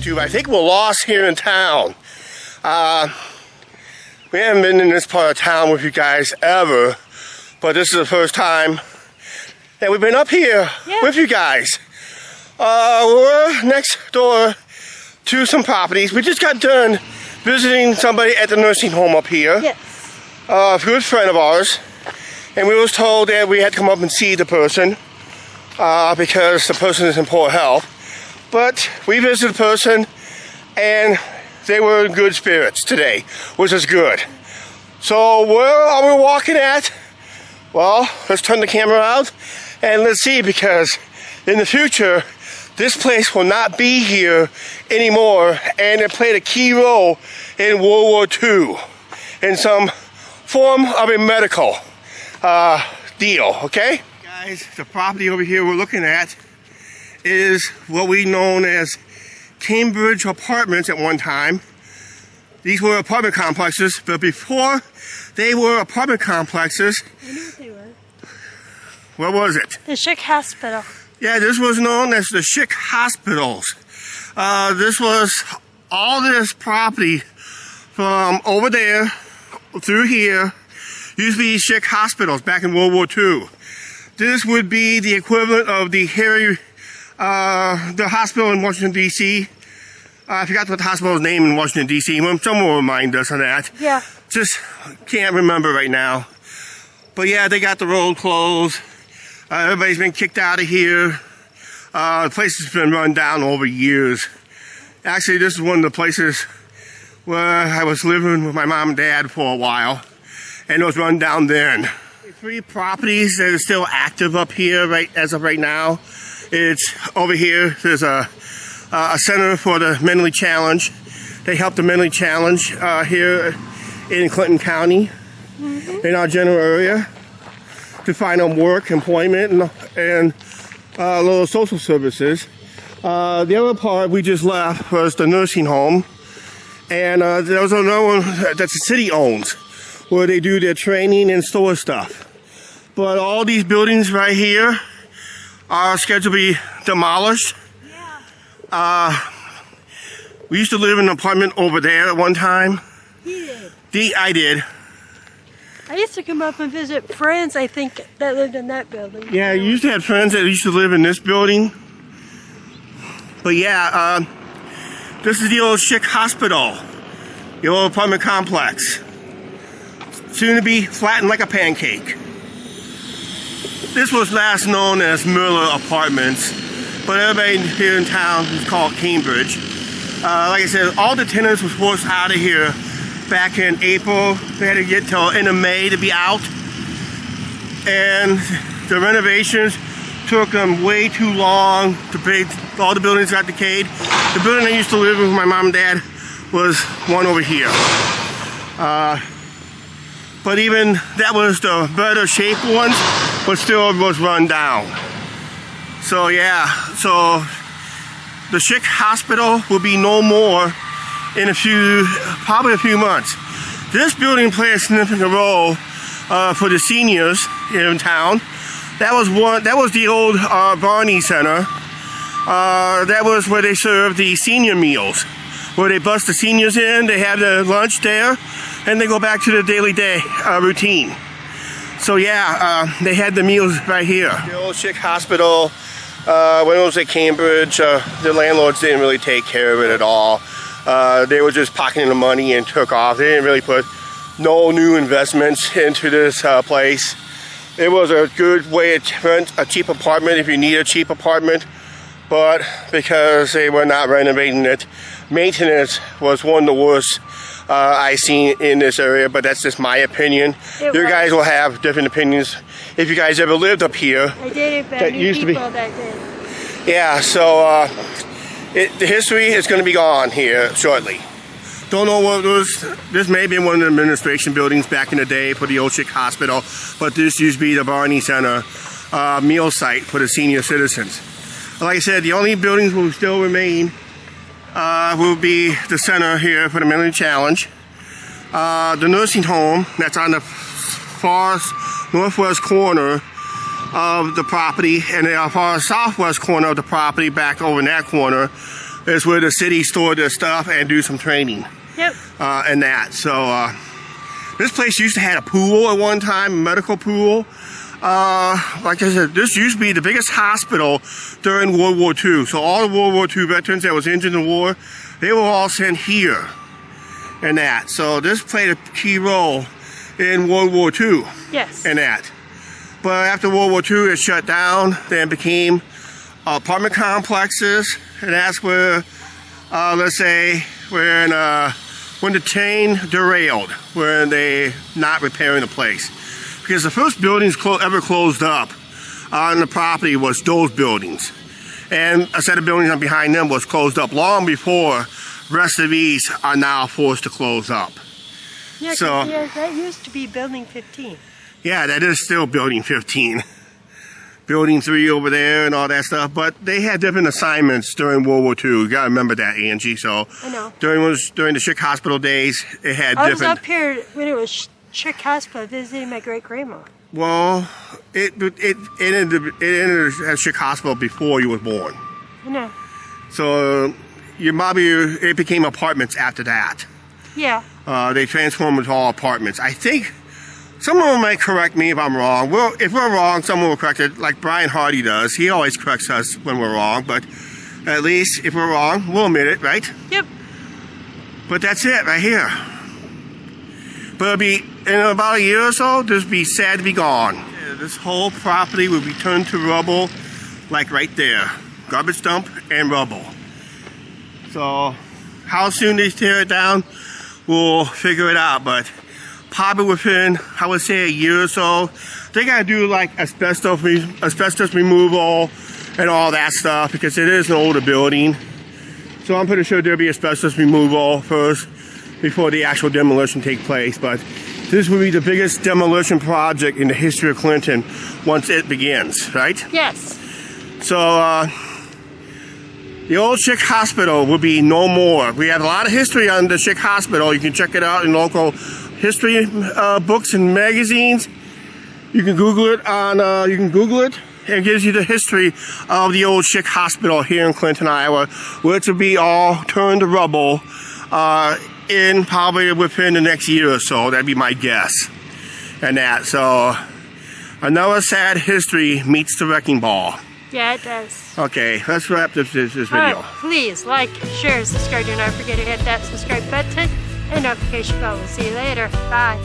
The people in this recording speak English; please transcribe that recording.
YouTube. I think we're lost here in town. We haven't been in this part of town with you guys ever, but this is the first time that we've been up here with you guys. We're next door to some properties. We just got done visiting somebody at the nursing home up here. Yes. A good friend of ours. And we was told that we had to come up and see the person because the person is in poor health. But we visited the person and they were in good spirits today, which is good. So where are we walking at? Well, let's turn the camera out and let's see, because in the future, this place will not be here anymore, and it played a key role in World War II in some form of a medical deal, okay? Guys, the property over here we're looking at is what we known as Cambridge Apartments at one time. These were apartment complexes, but before they were apartment complexes, I knew what they were. What was it? The Schick Hospital. Yeah, this was known as the Schick Hospitals. This was all this property from over there through here used to be Schick Hospitals back in World War II. This would be the equivalent of the the hospital in Washington, D.C. I forgot what the hospital's name in Washington, D.C. Someone will remind us of that. Yeah. Just can't remember right now. But yeah, they got the road closed. Everybody's been kicked out of here. The place has been run down over years. Actually, this is one of the places where I was living with my mom and dad for a while, and it was run down then. 3 properties that are still active up here as of right now. It's over here. There's a center for the mentally challenged. They help the mentally challenged here in Clinton County, in our general area, to find them work, employment, and little social services. The other part we just left was the nursing home, and there was another one that the city owns, where they do their training and store stuff. But all these buildings right here are scheduled to be demolished. Yeah. We used to live in an apartment over there at one time. You did. I did. I used to come up and visit friends, I think, that lived in that building. Yeah, you used to have friends that used to live in this building. But yeah, this is the old Schick Hospital, the old apartment complex. Soon to be flattened like a pancake. This was last known as Miller Apartments, but everybody here in town is called Cambridge. Like I said, all the tenants were forced out of here back in April. They had to get till end of May to be out. And the renovations took them way too long to pay. All the buildings got decayed. The building I used to live with my mom and dad was one over here. But even that was the better shaped ones, but still was run down. So yeah, so the Schick Hospital will be no more in probably a few months. This building played a significant role for the seniors here in town. That was the old Barney Center. That was where they served the senior meals, where they bus the seniors in, they have their lunch there, and they go back to their daily routine. So yeah, they had the meals right here. The old Schick Hospital, when it was at Cambridge, the landlords didn't really take care of it at all. They were just pocketing the money and took off. They didn't really put no new investments into this place. It was a good way to rent a cheap apartment if you need a cheap apartment, but because they were not renovating it, maintenance was one of the worst I've seen in this area, but that's just my opinion. You guys will have different opinions if you guys ever lived up here. I did, but that used to be. That did. Yeah, so the history is going to be gone here shortly. Don't know what it was. This may have been one of the administration buildings back in the day for the Old Schick Hospital, but this used to be the Barney Center meal site for the senior citizens. Like I said, the only buildings will still remain will be the center here for the mentally challenged, the nursing home that's on the far northwest corner of the property, and the far southwest corner of the property, back over in that corner, is where the city stored their stuff and do some training. Yep. And that. So this place used to have a pool at one time, a medical pool. Like I said, this used to be the biggest hospital during World War II. So all the World War II veterans that was injured in the war, they were all sent here and that. So this played a key role in World War II. Yes. And that. But after World War II, it shut down. Then became apartment complexes. And that's where, let's say, when the train derailed, when they not repairing the place. Because the first buildings ever closed up on the property was those buildings. And a set of buildings behind them was closed up long before the rest of these are now forced to close up. Yeah, So, yeah, that used to be Building 15. yeah, that is still Building 15. Building 3 over there and all that stuff. But they had different assignments during World War II. You gotta remember that, Angie. So I know. during the Schick Hospital days, it had I different. was up here when it was Schick Hospital visiting my great-grandma. Well, it ended at Schick Hospital before you were born. I know. So it became apartments after that. Yeah. They transformed into all apartments. I think someone might correct me if I'm wrong. Well, if we're wrong, someone will correct it, like Brian Hardy does. He always corrects us when we're wrong, but at least if we're wrong, we'll admit it, right? Yep. But that's it right here. But it'll be, in about a year or so, this will be sad to be gone. This whole property will be turned to rubble, like right there. Garbage dump and rubble. So, how soon they tear it down, we'll figure it out, but probably within, I would say, a year or so. They gotta do like asbestos removal and all that stuff because it is an older building. So I'm pretty sure there'll be asbestos removal first before the actual demolition take place. But this will be the biggest demolition project in the history of Clinton once it begins, right? Yes. So the Old Schick Hospital will be no more. We have a lot of history on the Schick Hospital. You can check it out in local history books and magazines. You can Google it on. You can Google it. It gives you the history of the Old Schick Hospital here in Clinton, Iowa, which will be all turned to rubble in probably within the next year or so. That'd be my guess. And that. So another sad history meets the wrecking ball. Yeah, it does. Okay, let's wrap this video. Alright, please like, share, subscribe. Do not forget to hit that subscribe button and notification bell. We'll see you later. Bye.